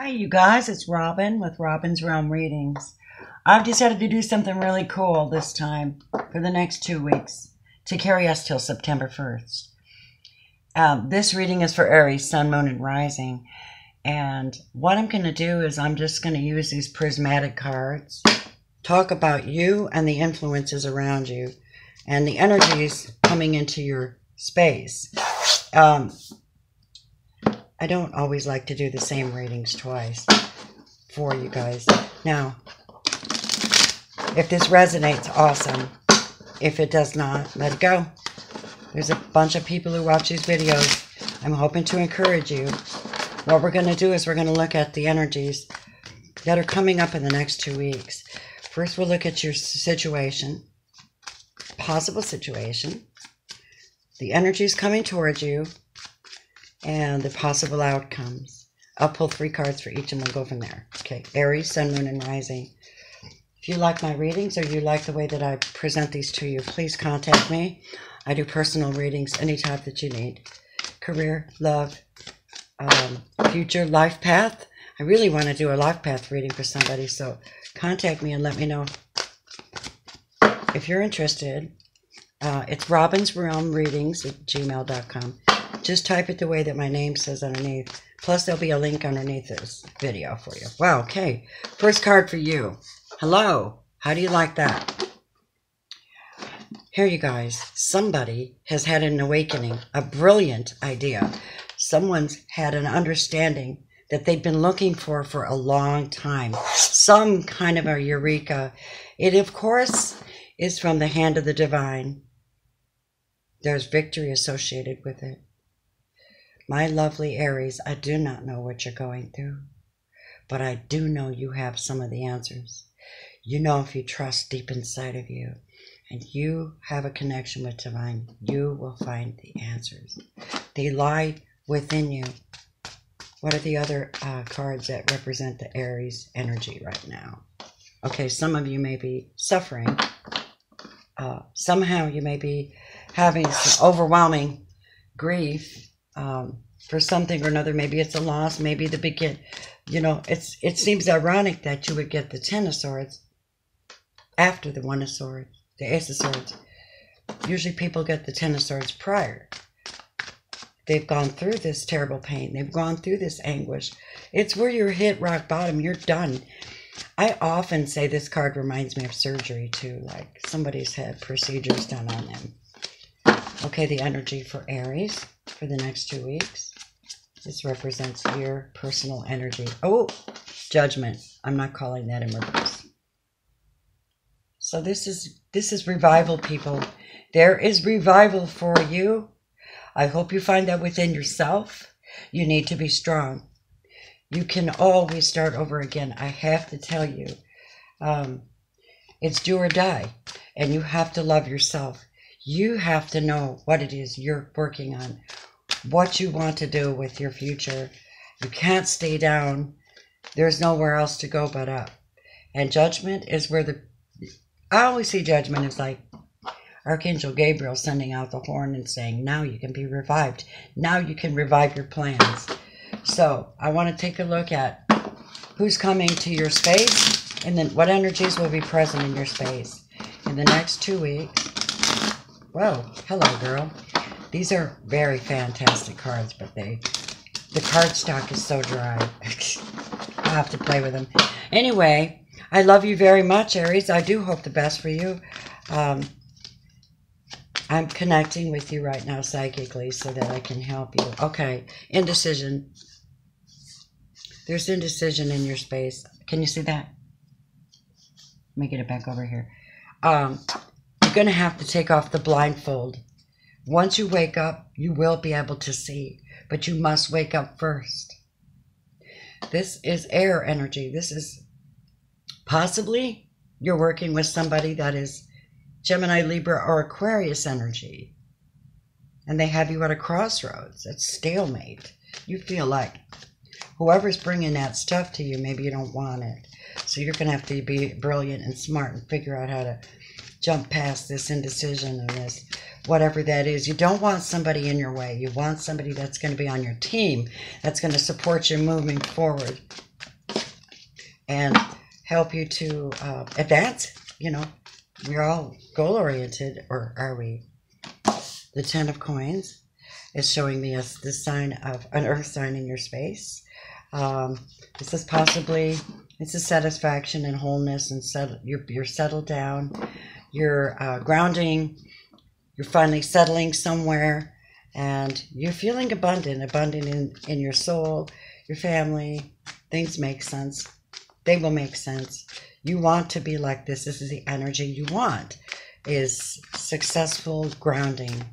Hi, you guys. It's Robin with Robin's Realm Readings. I've decided to do something really cool this time for the next 2 weeks to carry us till September 1st. This reading is for Aries, Sun, Moon, and Rising. And what I'm going to do is I'm just going to use these prismatic cards, talk about you and the influences around you and the energies coming into your space. I don't always like to do the same readings twice for you guys. Now, if this resonates, awesome. If it does not, let it go. There's a bunch of people who watch these videos. I'm hoping to encourage you. What we're going to do is we're going to look at the energies that are coming up in the next 2 weeks. First, we'll look at your situation, possible situation, the energies coming towards you, and the possible outcomes. I'll pull 3 cards for each and we'll go from there. Okay, Aries, Sun, Moon, and Rising. If you like my readings or you like the way that I present these to you, please contact me. I do personal readings any type that you need. Career, love, future, life path. I really want to do a life path reading for somebody, so contact me and let me know if you're interested. It's Robin's Realm Readings at gmail.com. Just type it the way that my name says underneath. Plus, there'll be a link underneath this video for you. Wow, okay. First card for you. Hello. How do you like that? Here, you guys. Somebody has had an awakening, a brilliant idea. Someone's had an understanding that they've been looking for a long time. Some kind of a eureka. It, of course, is from the hand of the divine. There's victory associated with it. My lovely Aries, I do not know what you're going through, but I do know you have some of the answers. You know, if you trust deep inside of you and you have a connection with divine, you will find the answers. They lie within you. What are the other cards that represent the Aries energy right now? Okay, some of you may be suffering. Somehow you may be having some overwhelming grief for something or another. Maybe it's a loss, maybe the begin. You know, it seems ironic that you would get the Ten of Swords after the One of Swords, the Ace of Swords. Usually people get the Ten of Swords prior. They've gone through this terrible pain. They've gone through this anguish. It's where you're hit rock bottom. You're done. I often say this card reminds me of surgery too, like somebody's had procedures done on them. Okay, the energy for Aries for the next 2 weeks. This represents your personal energy. Oh, Judgment. I'm not calling that in reverse. So this is revival, people. There is revival for you. I hope you find that within yourself. You need to be strong. You can always start over again. I have to tell you, it's do or die, and you have to love yourself. You have to know what it is you're working on, what you want to do with your future. You can't stay down. There's nowhere else to go but up. And Judgment is where I always see Judgment as like Archangel Gabriel sending out the horn and saying, now you can be revived. Now you can revive your plans. So I want to take a look at who's coming to your space and then what energies will be present in your space in the next 2 weeks. Whoa, hello, girl. These are very fantastic cards, but the card stock is so dry. I'll have to play with them. Anyway, I love you very much, Aries. I do hope the best for you. I'm connecting with you right now psychically so that I can help you. Okay, indecision. There's indecision in your space. Can you see that? Let me get it back over here. You're going to have to take off the blindfold. Once you wake up, you will be able to see, but you must wake up first. This is air energy. This is possibly you're working with somebody that is Gemini, Libra, or Aquarius energy, and they have you at a crossroads. It's stalemate. You feel like whoever's bringing that stuff to you, maybe you don't want it. So you're going to have to be brilliant and smart and figure out how to jump past this indecision and this whatever that is. You don't want somebody in your way. You want somebody that's going to be on your team, that's going to support you moving forward. and help you to advance. You know, we're all goal-oriented, or are we? The Ten of Coins is showing me us the sign of an earth sign in your space. This is possibly, it's a satisfaction and wholeness, and you're settled down, you're grounding, you're finally settling somewhere, and you're feeling abundant in your soul, your family. Things make sense. They will make sense. You want to be like this. This is the energy you want, is successful grounding.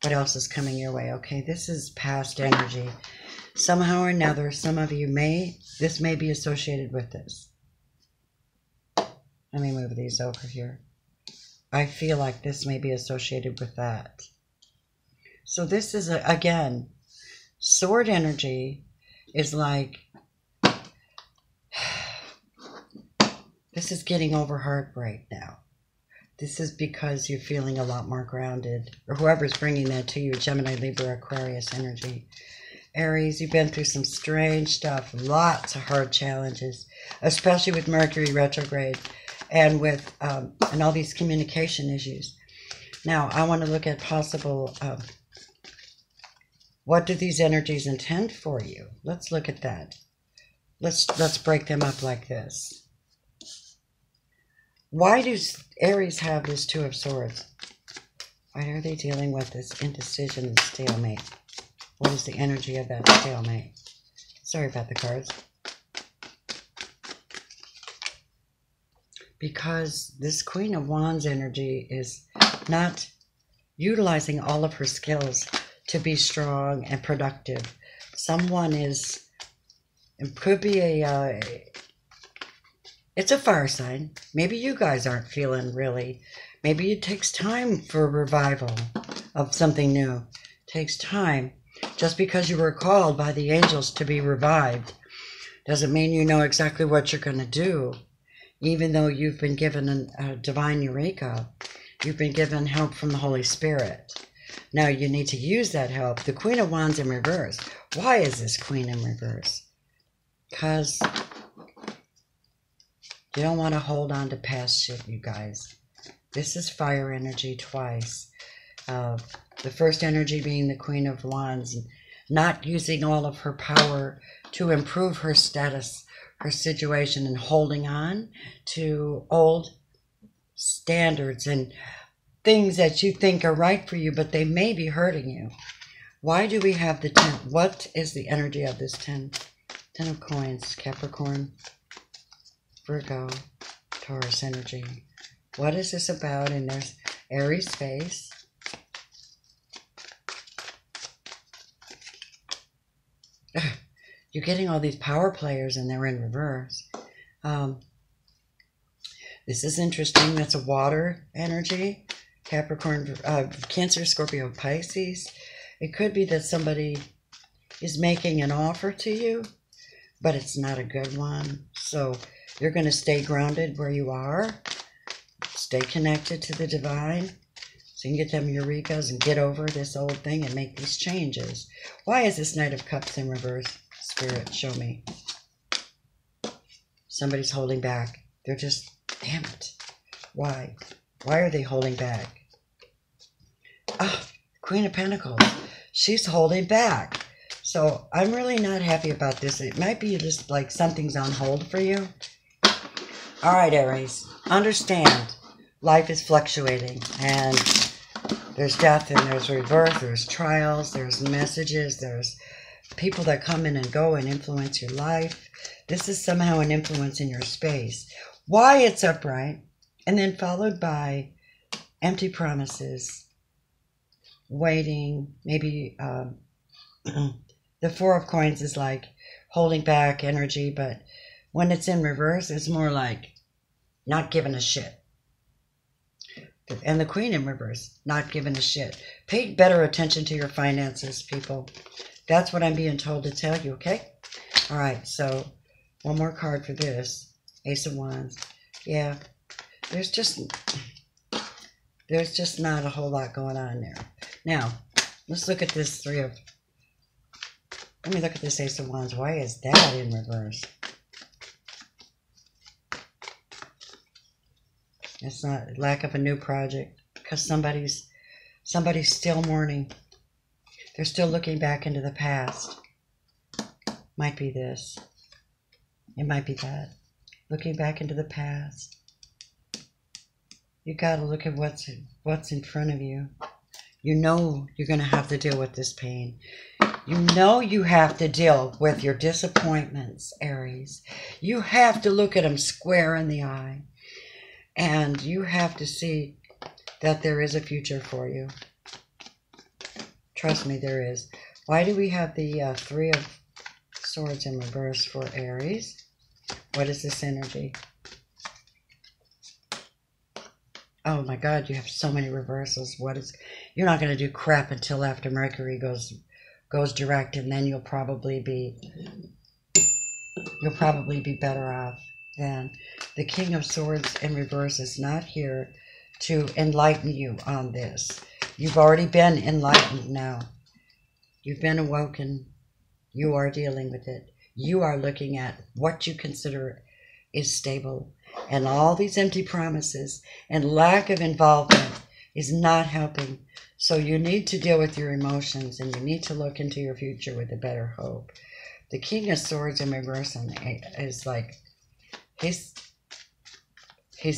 What else is coming your way? Okay, this is past energy. Somehow or another, some of you this may be associated with this. Let me move these over here. I feel like this may be associated with that. So this is, again, sword energy is like, this is getting over heartbreak now. This is because you're feeling a lot more grounded, or whoever's bringing that to you, Gemini, Libra, Aquarius energy. Aries, you've been through some strange stuff, lots of hard challenges, especially with Mercury retrograde and with and all these communication issues. Now, I want to look at possible, what do these energies intend for you? Let's look at that. Let's break them up like this. Why does Aries have this Two of Swords? Why are they dealing with this indecision and stalemate? What is the energy of that stalemate? Sorry about the cards. Because this Queen of Wands energy is not utilizing all of her skills to be strong and productive. Someone is, it could be it's a fire sign. Maybe you guys aren't feeling really, maybe it takes time for a revival of something new. It takes time. Just because you were called by the angels to be revived doesn't mean you know exactly what you're going to do. Even though you've been given a divine eureka, you've been given help from the Holy Spirit. Now you need to use that help. The Queen of Wands in reverse. Why is this Queen in reverse? Because you don't want to hold on to past shit, you guys. This is fire energy twice. The first energy being the Queen of Wands, not using all of her power to improve her status, her situation, and holding on to old standards and things that you think are right for you, but they may be hurting you. Why do we have the 10? What is the energy of this 10? 10 of Coins, Capricorn, Virgo, Taurus energy. What is this about? And there's Aries space. You're getting all these power players and they're in reverse. This is interesting. That's a water energy. Capricorn, Cancer, Scorpio, Pisces. It could be that somebody is making an offer to you, but it's not a good one. So you're going to stay grounded where you are. Stay connected to the divine. So you can get them eurekas and get over this old thing and make these changes. Why is this Knight of Cups in reverse? Spirit, show me. Somebody's holding back. They're just, damn it. Why? Why are they holding back? Ah, Queen of Pentacles. She's holding back. So I'm really not happy about this. It might be just like something's on hold for you. All right, Aries. Understand, life is fluctuating. And there's death and there's rebirth. There's trials. There's messages. There's people that come in and go and influence your life. This is somehow an influence in your space. Why it's upright, and then followed by empty promises, waiting, maybe the Four of Coins is like holding back energy, but when it's in reverse, it's more like not giving a shit. And the Queen in reverse, not giving a shit. Pay better attention to your finances, people. That's what I'm being told to tell you, okay? All right, so one more card for this. Ace of Wands. Yeah, there's just not a whole lot going on there. Now, let's look at this let me look at this Ace of Wands. Why is that in reverse? It's not lack of a new project, because somebody's still mourning. They're still looking back into the past. Might be this. It might be that. Looking back into the past. You got to look at what's in front of you. You know you're going to have to deal with this pain. You know you have to deal with your disappointments, Aries. You have to look at them square in the eye. And you have to see that there is a future for you. Trust me, there is. Why do we have the Three of Swords in reverse for Aries? What is this energy? Oh my God, you have so many reversals. You're not going to do crap until after Mercury goes direct, and then you'll probably be better off then. The King of Swords in reverse is not here to enlighten you on this. You've already been enlightened now. You've been awoken. You are dealing with it. You are looking at what you consider is stable. And all these empty promises and lack of involvement is not helping. So you need to deal with your emotions, and you need to look into your future with a better hope. The King of Swords in reverse is like, he's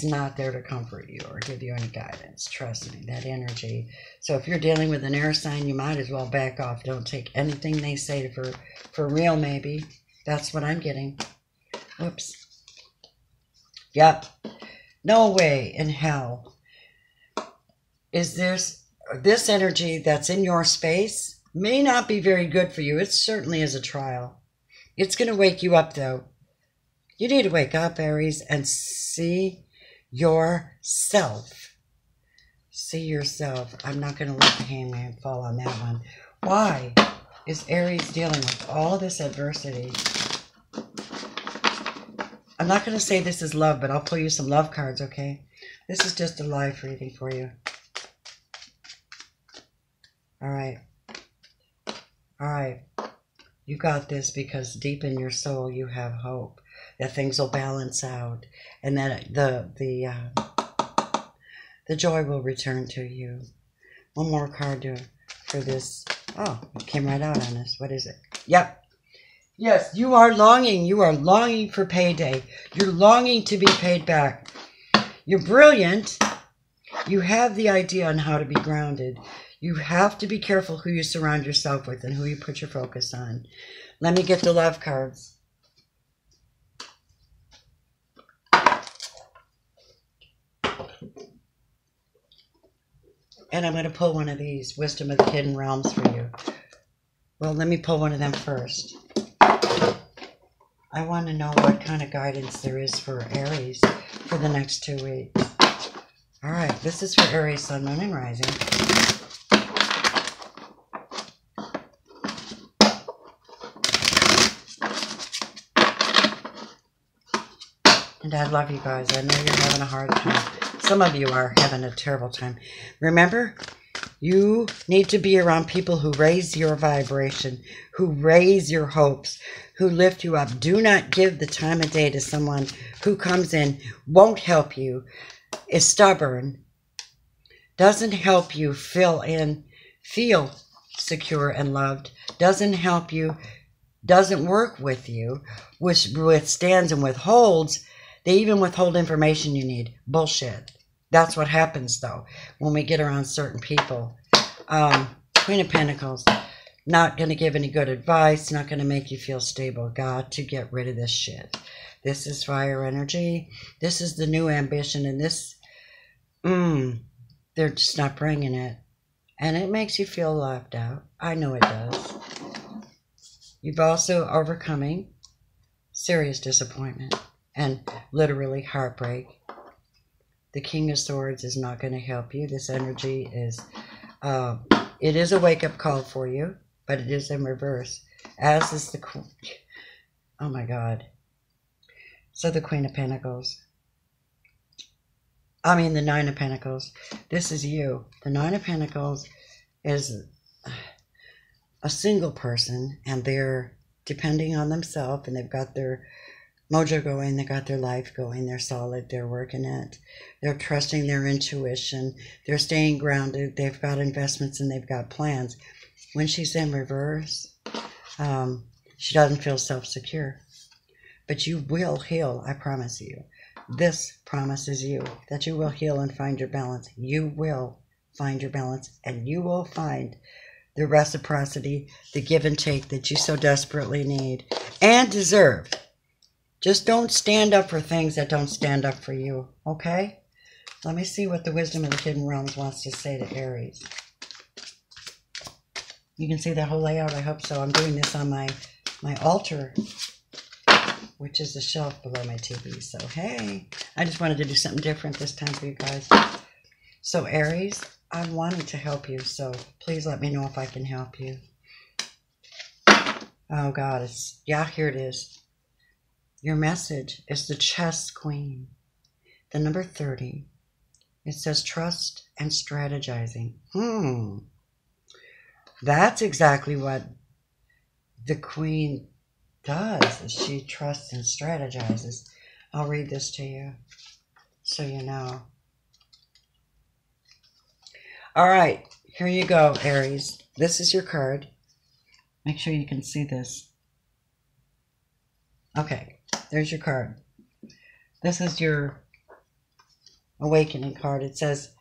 not there to comfort you or give you any guidance. Trust me, that energy. So if you're dealing with an air sign, you might as well back off. Don't take anything they say for real, maybe. That's what I'm getting. Whoops. Yep. No way in hell is this energy that's in your space may not be very good for you. It certainly is a trial. It's going to wake you up, though. You need to wake up, Aries, and see yourself. See yourself. I'm not going to let the Hangman fall on that one. Why is Aries dealing with all this adversity? I'm not going to say this is love, but I'll pull you some love cards, okay? This is just a life reading for you. All right. All right. You got this, because deep in your soul you have hope that things will balance out, and that the joy will return to you. One more card for this. Oh, it came right out on us. What is it? Yep. Yes, you are longing. You are longing for payday. You're longing to be paid back. You're brilliant. You have the idea on how to be grounded. You have to be careful who you surround yourself with and who you put your focus on. Let me get the love cards. And I'm going to pull one of these, Wisdom of the Hidden Realms, for you. Well, let me pull one of them first. I want to know what kind of guidance there is for Aries for the next 2 weeks. All right, this is for Aries, Sun, Moon, and Rising. And I love you guys. I know you're having a hard time. Some of you are having a terrible time. Remember, you need to be around people who raise your vibration, who raise your hopes, who lift you up. Do not give the time of day to someone who comes in, won't help you, is stubborn, doesn't help you feel secure and loved, doesn't help you, doesn't work with you, which withstands and withholds. They even withhold information you need. Bullshit. That's what happens, though, when we get around certain people. Queen of Pentacles. Not going to give any good advice. Not going to make you feel stable. Got to get rid of this shit. This is fire energy. This is the new ambition. And this, they're just not bringing it. And it makes you feel left out. I know it does. You've also overcoming serious disappointment and literally heartbreak. The King of Swords is not going to help you. This energy is, it is a wake-up call for you, but it is in reverse. As is the Queen. Oh my God. So the Queen of Pentacles. I mean the Nine of Pentacles. This is you. The Nine of Pentacles is a single person, and they're depending on themselves, and they've got their mojo going. They got their life going. They're solid. They're working it. They're trusting their intuition. They're staying grounded. They've got investments and they've got plans. When she's in reverse, she doesn't feel self-secure. But you will heal, I promise you. This promises you that you will heal and find your balance. You will find your balance, and you will find the reciprocity, the give and take that you so desperately need and deserve. Just don't stand up for things that don't stand up for you, okay? Let me see what the wisdom of the hidden realms wants to say to Aries. You can see the whole layout, I hope so. I'm doing this on my altar, which is the shelf below my TV. So, hey, I just wanted to do something different this time for you guys. So, Aries, I wanted to help you, so please let me know if I can help you. Oh, God, yeah, here it is. Your message is the Chess Queen, the number 30. It says trust and strategizing. That's exactly what the Queen does, is she trusts and strategizes. I'll read this to you so you know. All right, here you go, Aries. This is your card. Make sure you can see this. Okay, there's your card. This is your awakening card. It says,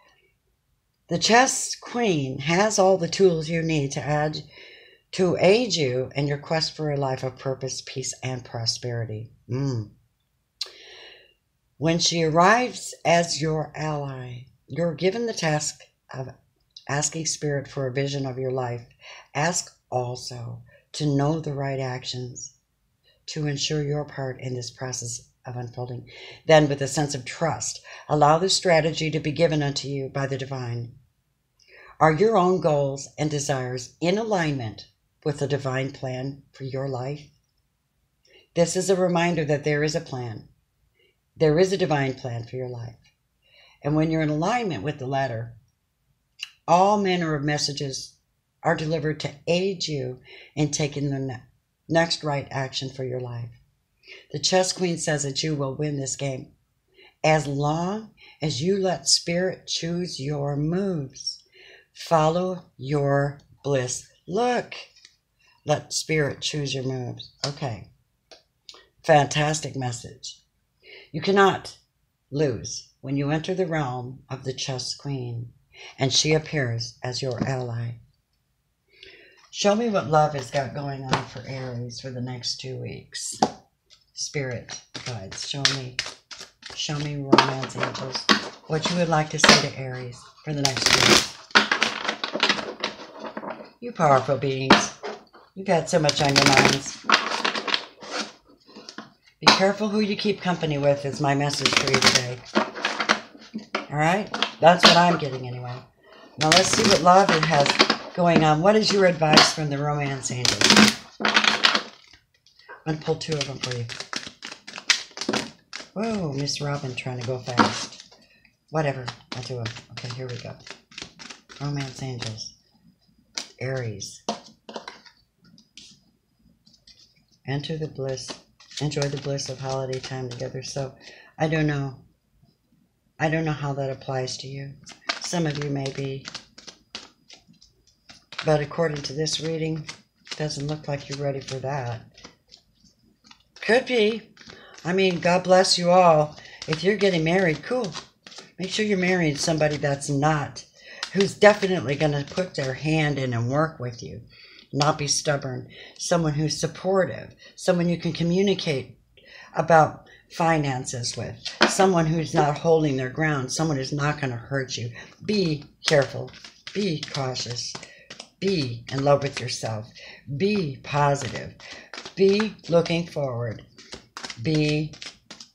the Chess Queen has all the tools you need to aid you in your quest for a life of purpose, peace, and prosperity. When she arrives as your ally, you're given the task of asking Spirit for a vision of your life. Ask also to know the right actions to ensure your part in this process of unfolding. Then, with a sense of trust, allow the strategy to be given unto you by the divine. Are your own goals and desires in alignment with the divine plan for your life? This is a reminder that there is a plan. There is a divine plan for your life. And when you're in alignment with the latter, all manner of messages are delivered to aid you in taking the next right action for your life. The Chess Queen says that you will win this game as long as you let Spirit choose your moves. Follow your bliss. Look, let Spirit choose your moves. Okay. Fantastic message. You cannot lose when you enter the realm of the Chess Queen and she appears as your ally. Show me what love has got going on for Aries for the next 2 weeks. Spirit guides, show me romance angels, what you would like to say to Aries for the next 2 weeks. You powerful beings, you've got so much on your minds. Be careful who you keep company with is my message for you today. All right? That's what I'm getting anyway. Now let's see what love it has going on. What is your advice from the romance angels? I'm going to pull 2 of them for you. Whoa, Miss Robin trying to go fast. Whatever, I'll do them. Okay, here we go. Romance angels. Aries. Enter the bliss. Enjoy the bliss of holiday time together. So, I don't know. I don't know how that applies to you. Some of you may be. But according to this reading, it doesn't look like you're ready for that. Could be. I mean, God bless you all. If you're getting married, cool. Make sure you're marrying somebody that's not, who's definitely going to put their hand in and work with you. Not be stubborn. Someone who's supportive. Someone you can communicate about finances with. Someone who's not holding their ground. Someone who's not going to hurt you. Be careful. Be cautious. Be in love with yourself. Be positive. Be looking forward. Be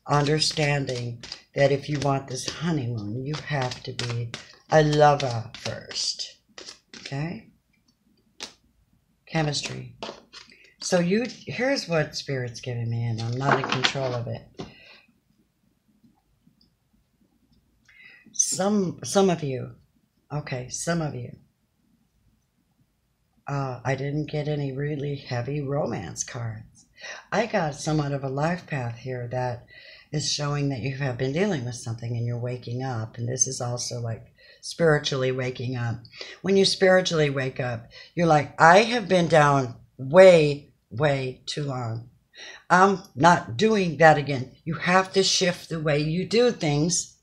understanding that if you want this honeymoon, you have to be a lover first. Okay? Chemistry. So here's what Spirit's giving me, and I'm not in control of it. Some of you, okay, some of you. I didn't get any really heavy romance cards. I got somewhat of a life path here that is showing that you have been dealing with something and you're waking up. And this is also like spiritually waking up. When you spiritually wake up, you're like, I have been down way, way too long. I'm not doing that again. You have to shift the way you do things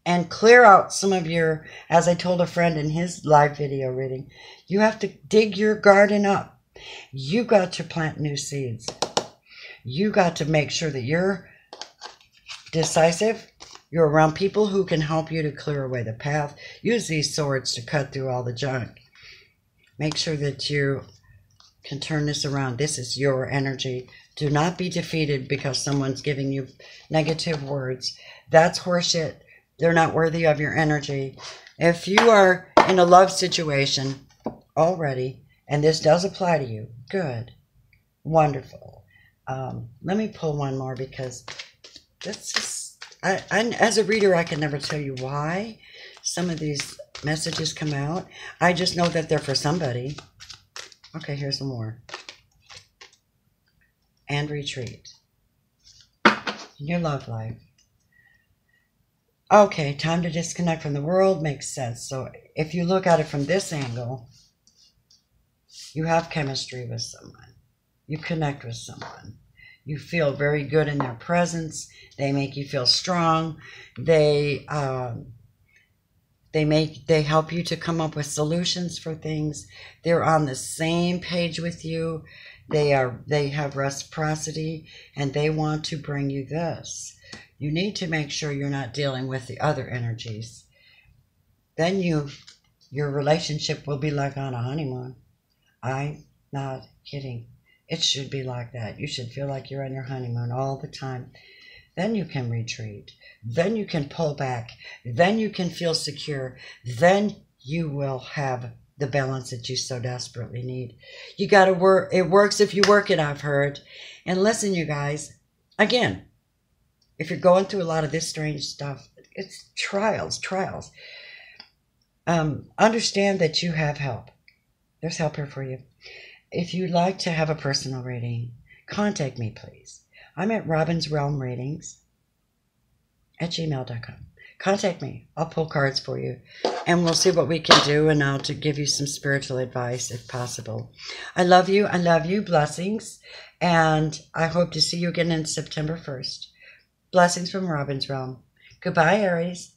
and clear out some of your, as I told a friend in his live video reading, you have to dig your garden up. You got to plant new seeds. You got to make sure that you're decisive. You're around people who can help you to clear away the path. Use these swords to cut through all the junk. Make sure that you can turn this around. This is your energy. Do not be defeated because someone's giving you negative words. That's horseshit. They're not worthy of your energy. If you are in a love situation already, and this does apply to you, good, wonderful. Let me pull one more because this is, as a reader, I can never tell you why some of these messages come out. I just know that they're for somebody. Okay, here's some more. And retreat in your love life. Okay, time to disconnect from the world makes sense. So if you look at it from this angle, you have chemistry with someone. You connect with someone. You feel very good in their presence. They make you feel strong. They help you to come up with solutions for things. They're on the same page with you. They have reciprocity, and they want to bring you this. You need to make sure you're not dealing with the other energies. Then your relationship will be like on a honeymoon. I'm not kidding. It should be like that. You should feel like you're on your honeymoon all the time. Then you can retreat. Then you can pull back. Then you can feel secure. Then you will have the balance that you so desperately need. You got to work. It works if you work it, I've heard. And listen, you guys, again, if you're going through a lot of this strange stuff, it's trials. Understand that you have help. There's help here for you. If you'd like to have a personal reading, contact me, please. I'm at robinsrealmreadings@gmail.com. Contact me. I'll pull cards for you, and we'll see what we can do, and I'll to give you some spiritual advice if possible. I love you. I love you. Blessings. And I hope to see you again on September 1st. Blessings from Robin's Realm. Goodbye, Aries.